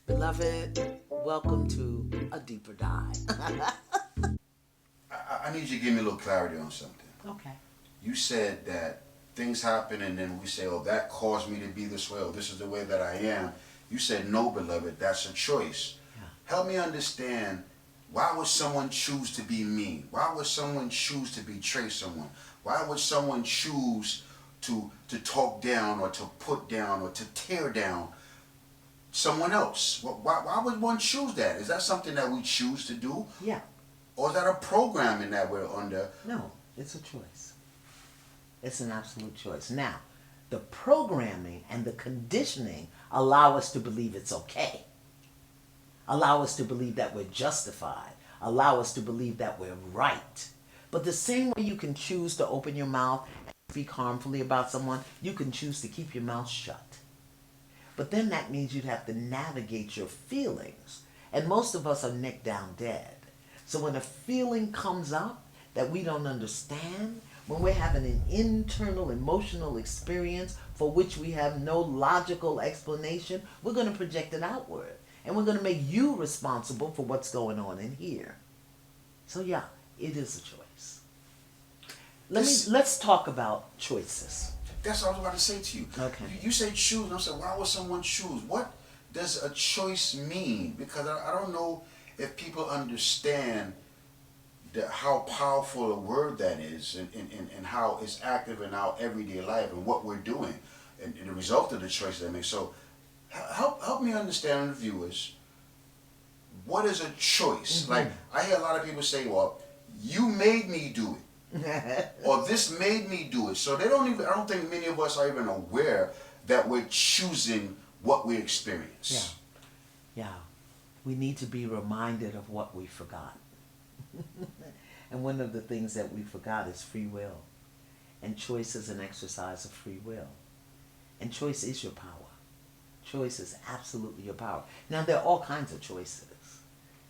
Beloved, welcome to a deeper dive. I need you to give me a little clarity on something. Okay. You said that things happen and then we say, oh, that caused me to be this way, or this is the way that I am. You said, no, beloved, that's a choice. Yeah. Help me understand, why would someone choose to be mean? Why would someone choose to betray someone? Why would someone choose to talk down or to put down or to tear down someone else? Why would one choose that? Is that something that we choose to do? Yeah. Or is that a programming that we're under? No, it's a choice. It's an absolute choice. Now, the programming and the conditioning allow us to believe it's okay, allow us to believe that we're justified, allow us to believe that we're right. But the same way you can choose to open your mouth and speak harmfully about someone, you can choose to keep your mouth shut. But then that means you'd have to navigate your feelings. And most of us are neck down dead. So when a feeling comes up that we don't understand, when we're having an internal emotional experience for which we have no logical explanation, we're going to project it outward. And we're going to make you responsible for what's going on in here. So yeah, it is a choice. Let's talk about choices. That's what I was about to say to you. Okay. You say choose, and I'm saying, why would someone choose? What does a choice mean? Because I don't know if people understand how powerful a word that is, and how it's active in our everyday life and what we're doing, and the result of the choice they make. So help me understand, the viewers, what is a choice? Mm-hmm. Like, I hear a lot of people say, well, you made me do it. Or this made me do it. So I don't think many of us are even aware that we're choosing what we experience. Yeah. Yeah. We need to be reminded of what we forgot. And one of the things that we forgot is free will. And choice is an exercise of free will. And choice is your power. Choice is absolutely your power. Now, there are all kinds of choices.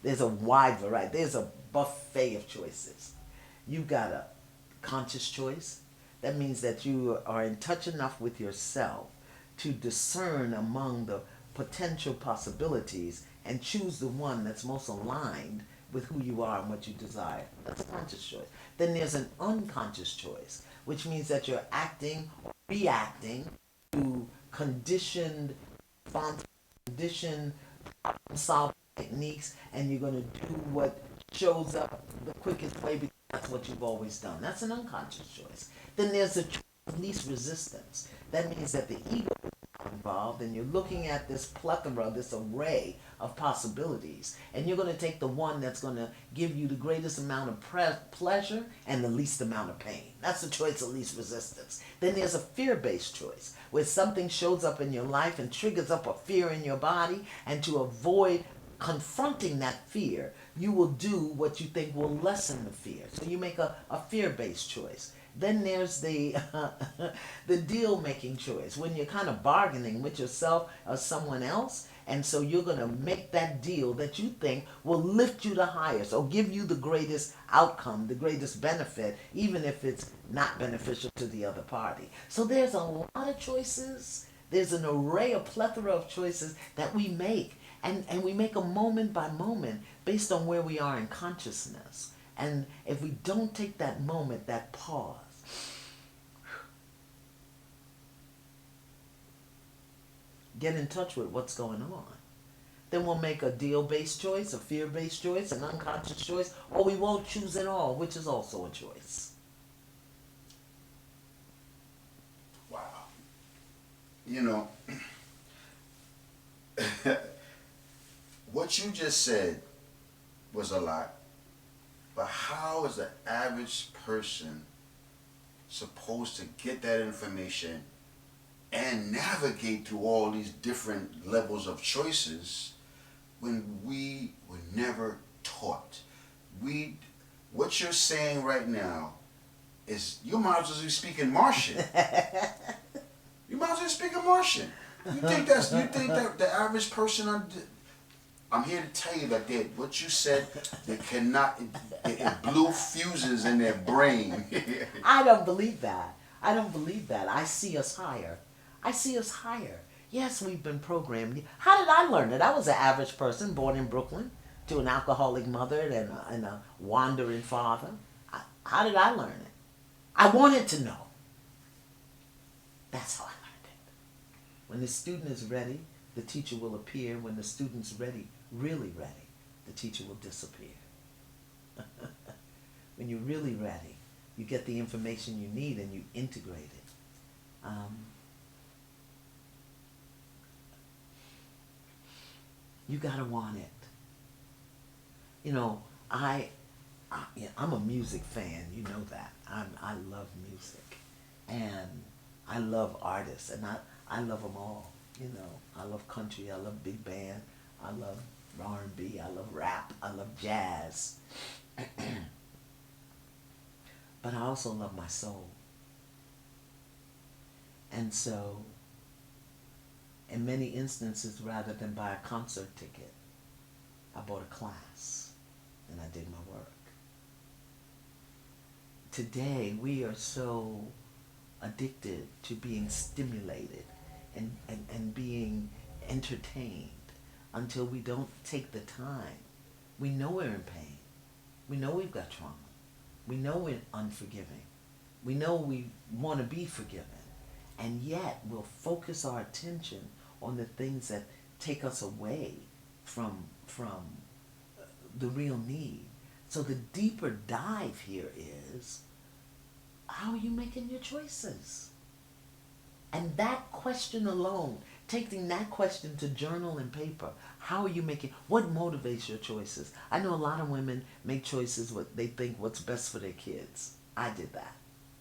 There's a wide variety. There's a buffet of choices. You've got a conscious choice. That means that you are in touch enough with yourself to discern among the potential possibilities and choose the one that's most aligned with who you are and what you desire. That's a conscious choice. Then there's an unconscious choice, which means that you're acting or reacting to conditioned response, conditioned solving techniques, and you're going to do what shows up the quickest way because that's what you've always done. That's an unconscious choice. Then there's a choice of least resistance. That means that the ego is not involved and you're looking at this plethora, this array of possibilities, and you're going to take the one that's going to give you the greatest amount of pleasure and the least amount of pain. That's the choice of least resistance. Then there's a fear-based choice where something shows up in your life and triggers up a fear in your body, and to avoid confronting that fear, you will do what you think will lessen the fear. So you make a fear-based choice. Then there's the the deal-making choice when you're kind of bargaining with yourself or someone else, and so you're going to make that deal that you think will lift you the highest or give you the greatest outcome, the greatest benefit, even if it's not beneficial to the other party. So there's a lot of choices. There's an array, a plethora of choices that we make. And we make them moment by moment based on where we are in consciousness. And if we don't take that moment, that pause, get in touch with what's going on, then we'll make a deal-based choice, a fear-based choice, an unconscious choice, or we won't choose at all, which is also a choice. Wow. You know, what you just said was a lot, but how is the average person supposed to get that information and navigate through all these different levels of choices when we were never taught? What you're saying right now is, you might as well be speaking Martian. You might as well be speaking Martian. You think that the average person I'm here to tell you that what you said, they cannot, it blew fuses in their brain. I don't believe that. I don't believe that. I see us higher. I see us higher. Yes, we've been programmed. How did I learn it? I was an average person born in Brooklyn to an alcoholic mother and a wandering father. How did I learn it? I wanted to know. That's how I learned it. When the student is ready, the teacher will appear. When the student's ready, really ready, the teacher will disappear. When you're really ready, you get the information you need and you integrate it. You gotta want it. You know, yeah, I'm a music fan. You know that. I love music, and I love artists, and I love them all. You know, I love country. I love big band. I love R&B. I love rap. I love jazz. But I also love my soul. And so, in many instances, rather than buy a concert ticket, I bought a class and I did my work. Today, we are so addicted to being stimulated and being entertained until we don't take the time. We know we're in pain. We know we've got trauma. We know we're unforgiving. We know we want to be forgiven. And yet we'll focus our attention on the things that take us away from the real need. So the deeper dive here is, how are you making your choices? And that question alone, taking that question to journal and paper, how are you making, what motivates your choices? I know a lot of women make choices what they think what's best for their kids. I did that.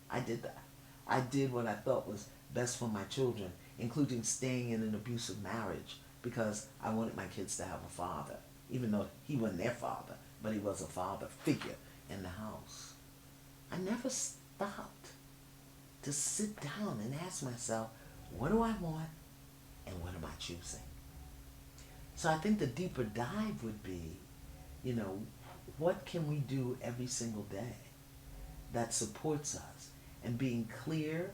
I did that. I did what I thought was best for my children, including staying in an abusive marriage because I wanted my kids to have a father, even though he wasn't their father, but he was a father figure in the house. I never stopped to sit down and ask myself, what do I want and what am I choosing? So I think the deeper dive would be, what can we do every single day that supports us and being clear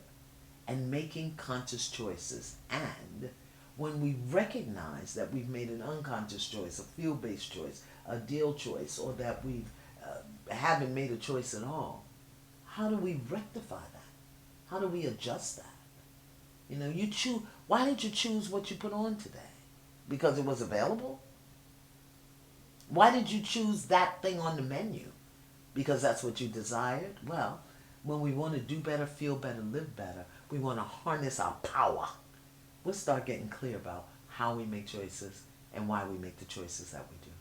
and making conscious choices. And when we recognize that we've made an unconscious choice, a field-based choice, a deal choice, or that we haven't made a choice at all, how do we rectify that? How do we adjust that? You choose. Why did you choose what you put on today? Because it was available? Why did you choose that thing on the menu? Because that's what you desired? Well, when we want to do better, feel better, live better, we want to harness our power. We'll start getting clear about how we make choices and why we make the choices that we do.